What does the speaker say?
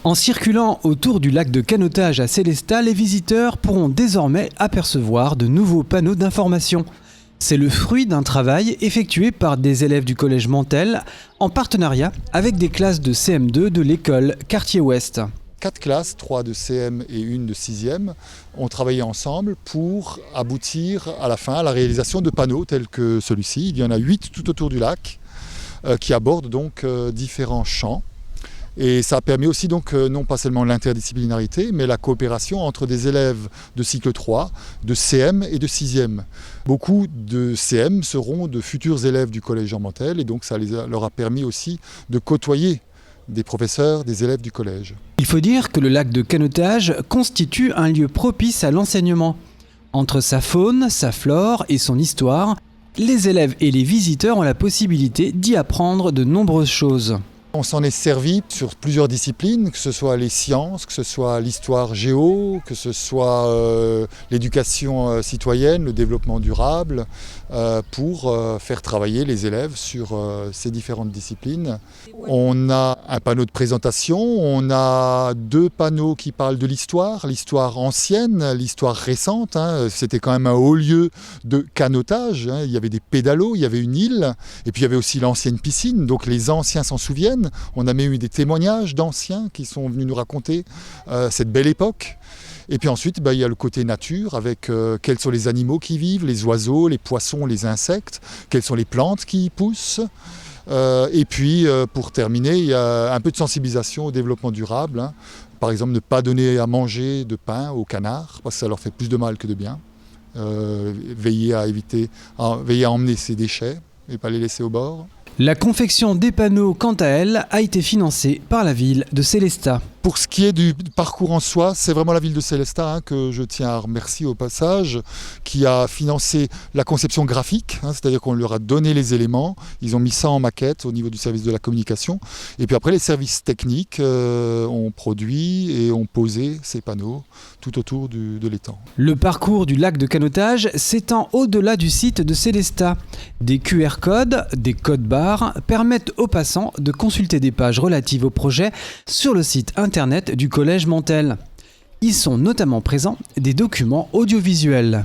En circulant autour du lac de canotage à Sélestat, les visiteurs pourront désormais apercevoir de nouveaux panneaux d'information. C'est le fruit d'un travail effectué par des élèves du collège Mantel en partenariat avec des classes de CM2 de l'école Quartier Ouest. 4 classes, 3 de CM et 1 de 6e, ont travaillé ensemble pour aboutir à la fin à la réalisation de panneaux tels que celui-ci. Il y en a 8 tout autour du lac qui abordent donc différents champs. Et ça a permis aussi donc non pas seulement l'interdisciplinarité, mais la coopération entre des élèves de cycle 3, de CM et de 6e. Beaucoup de CM seront de futurs élèves du collège Jean Mantel et donc ça leur a permis aussi de côtoyer des professeurs, des élèves du collège. Il faut dire que le lac de canotage constitue un lieu propice à l'enseignement. Entre sa faune, sa flore et son histoire, les élèves et les visiteurs ont la possibilité d'y apprendre de nombreuses choses. On s'en est servi sur plusieurs disciplines, que ce soit les sciences, que ce soit l'histoire géo, que ce soit l'éducation citoyenne, le développement durable, pour faire travailler les élèves sur ces différentes disciplines. On a un panneau de présentation, on a 2 panneaux qui parlent de l'histoire ancienne, l'histoire récente. C'était quand même un haut lieu de canotage, il y avait des pédalos, il y avait une île, et puis il y avait aussi l'ancienne piscine, donc les anciens s'en souviennent. On a même eu des témoignages d'anciens qui sont venus nous raconter cette belle époque. Et puis ensuite, il y a le côté nature avec quels sont les animaux qui y vivent, les oiseaux, les poissons, les insectes, quelles sont les plantes qui y poussent. Et puis pour terminer, il y a un peu de sensibilisation au développement durable. Par exemple, ne pas donner à manger de pain aux canards, parce que ça leur fait plus de mal que de bien. Veiller à emmener ses déchets et pas les laisser au bord. La confection des panneaux, quant à elle, a été financée par la ville de Sélestat. Pour ce qui est du parcours en soi, c'est vraiment la ville de Sélestat que je tiens à remercier au passage, qui a financé la conception graphique, c'est-à-dire qu'on leur a donné les éléments, ils ont mis ça en maquette au niveau du service de la communication, et puis après les services techniques ont produit et ont posé ces panneaux tout autour de l'étang. Le parcours du lac de canotage s'étend au-delà du site de Sélestat. Des QR codes, des codes barres permettent aux passants de consulter des pages relatives au projet sur le site internet du collège Mantel. Y sont notamment présents des documents audiovisuels.